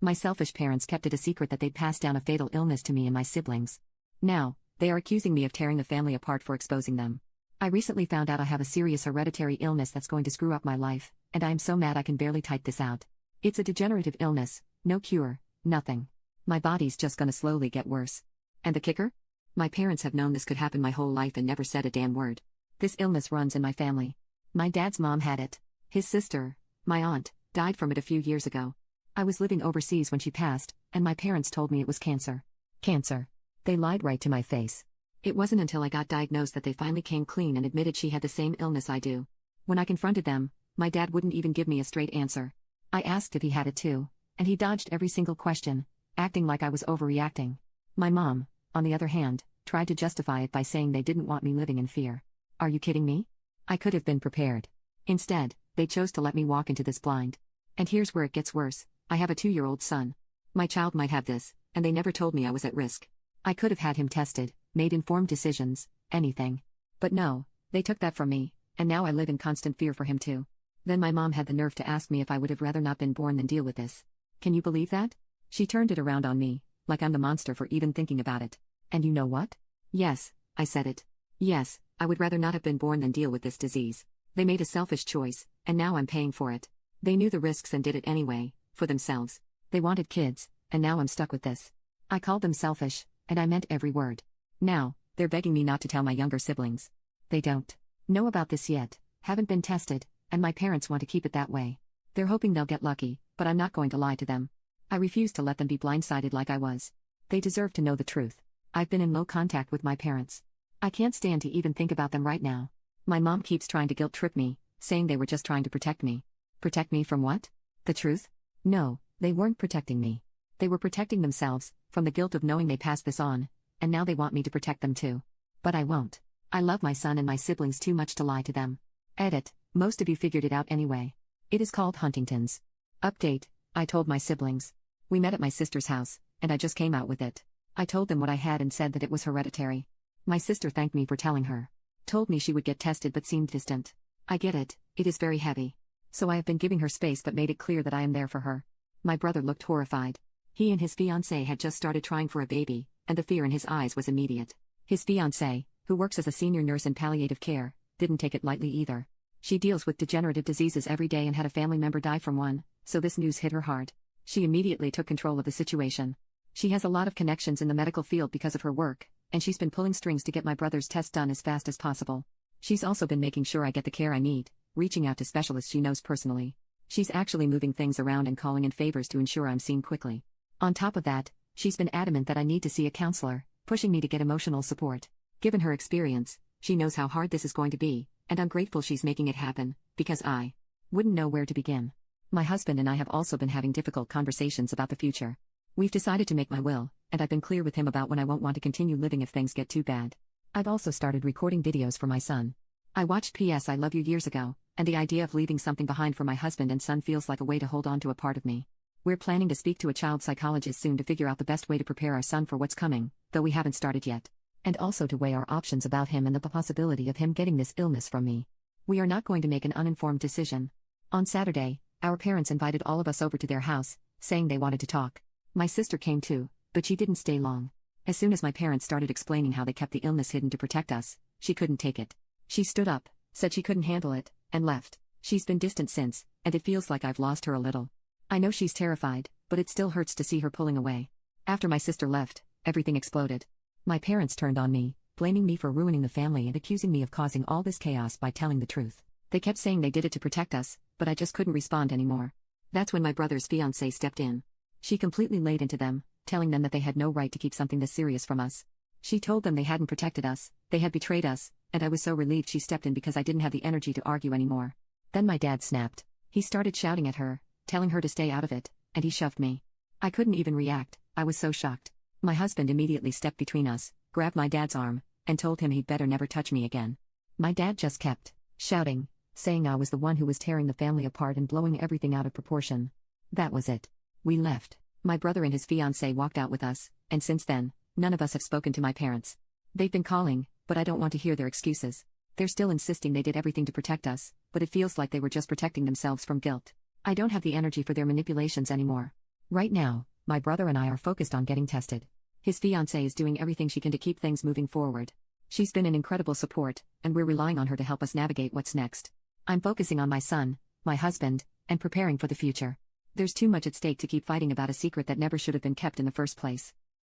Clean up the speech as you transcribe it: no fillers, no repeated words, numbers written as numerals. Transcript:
My selfish parents kept it a secret that they'd passed down a fatal illness to me and my siblings. Now, they are accusing me of tearing the family apart for exposing them. I recently found out I have a serious hereditary illness that's going to screw up my life, and I am so mad I can barely type this out. It's a degenerative illness, no cure, nothing. My body's just gonna slowly get worse. And the kicker? My parents have known this could happen my whole life and never said a damn word. This illness runs in my family. My dad's mom had it. His sister, my aunt, died from it a few years ago. I was living overseas when she passed, and my parents told me it was cancer. Cancer. They lied right to my face. It wasn't until I got diagnosed that they finally came clean and admitted she had the same illness I do. When I confronted them, my dad wouldn't even give me a straight answer. I asked if he had it too, and he dodged every single question, acting like I was overreacting. My mom, on the other hand, tried to justify it by saying they didn't want me living in fear. Are you kidding me? I could have been prepared. Instead, they chose to let me walk into this blind. And here's where it gets worse. I have a 2-year-old son. My child might have this, and they never told me I was at risk. I could have had him tested, made informed decisions, anything. But no, they took that from me, and now I live in constant fear for him too. Then my mom had the nerve to ask me if I would have rather not been born than deal with this. Can you believe that? She turned it around on me, like I'm the monster for even thinking about it. And you know what? Yes, I said it. Yes, I would rather not have been born than deal with this disease. They made a selfish choice, and now I'm paying for it. They knew the risks and did it anyway, for themselves. They wanted kids, and now I'm stuck with this. I called them selfish, and I meant every word. Now, they're begging me not to tell my younger siblings. They don't know about this yet, haven't been tested, and my parents want to keep it that way. They're hoping they'll get lucky, but I'm not going to lie to them. I refuse to let them be blindsided like I was. They deserve to know the truth. I've been in low contact with my parents. I can't stand to even think about them right now. My mom keeps trying to guilt trip me, saying they were just trying to protect me. Protect me from what? The truth? No, they weren't protecting me. They were protecting themselves, from the guilt of knowing they passed this on, and now they want me to protect them too. But I won't. I love my son and my siblings too much to lie to them. Edit, most of you figured it out anyway. It is called Huntington's. Update, I told my siblings. We met at my sister's house, and I just came out with it. I told them what I had and said that it was hereditary. My sister thanked me for telling her. Told me she would get tested but seemed distant. I get it, it is very heavy. So I have been giving her space but made it clear that I am there for her. My brother looked horrified. He and his fiancée had just started trying for a baby, and the fear in his eyes was immediate. His fiancée, who works as a senior nurse in palliative care, didn't take it lightly either. She deals with degenerative diseases every day and had a family member die from one, so this news hit her hard. She immediately took control of the situation. She has a lot of connections in the medical field because of her work, and she's been pulling strings to get my brother's test done as fast as possible. She's also been making sure I get the care I need, reaching out to specialists she knows personally. She's actually moving things around and calling in favors to ensure I'm seen quickly. On top of that, she's been adamant that I need to see a counselor, pushing me to get emotional support. Given her experience, she knows how hard this is going to be, and I'm grateful she's making it happen, because I wouldn't know where to begin. My husband and I have also been having difficult conversations about the future. We've decided to make my will, and I've been clear with him about when I won't want to continue living if things get too bad. I've also started recording videos for my son. I watched P.S. I Love You years ago, and the idea of leaving something behind for my husband and son feels like a way to hold on to a part of me. We're planning to speak to a child psychologist soon to figure out the best way to prepare our son for what's coming, though we haven't started yet. And also to weigh our options about him and the possibility of him getting this illness from me. We are not going to make an uninformed decision. On Saturday, our parents invited all of us over to their house, saying they wanted to talk. My sister came too, but she didn't stay long. As soon as my parents started explaining how they kept the illness hidden to protect us, she couldn't take it. She stood up, said she couldn't handle it, and left. She's been distant since, and it feels like I've lost her a little. I know she's terrified, but it still hurts to see her pulling away. After my sister left, everything exploded. My parents turned on me, blaming me for ruining the family and accusing me of causing all this chaos by telling the truth. They kept saying they did it to protect us, but I just couldn't respond anymore. That's when my brother's fiancée stepped in. She completely laid into them, telling them that they had no right to keep something this serious from us. She told them they hadn't protected us, they had betrayed us, and I was so relieved she stepped in because I didn't have the energy to argue anymore. Then my dad snapped. He started shouting at her, telling her to stay out of it, and he shoved me. I couldn't even react, I was so shocked. My husband immediately stepped between us, grabbed my dad's arm, and told him he'd better never touch me again. My dad just kept shouting, saying I was the one who was tearing the family apart and blowing everything out of proportion. That was it. We left. My brother and his fiancée walked out with us, and since then, none of us have spoken to my parents. They've been calling, but I don't want to hear their excuses. They're still insisting they did everything to protect us, but it feels like they were just protecting themselves from guilt. I don't have the energy for their manipulations anymore. Right now, my brother and I are focused on getting tested. His fiancée is doing everything she can to keep things moving forward. She's been an incredible support, and we're relying on her to help us navigate what's next. I'm focusing on my son, my husband, and preparing for the future. There's too much at stake to keep fighting about a secret that never should have been kept in the first place.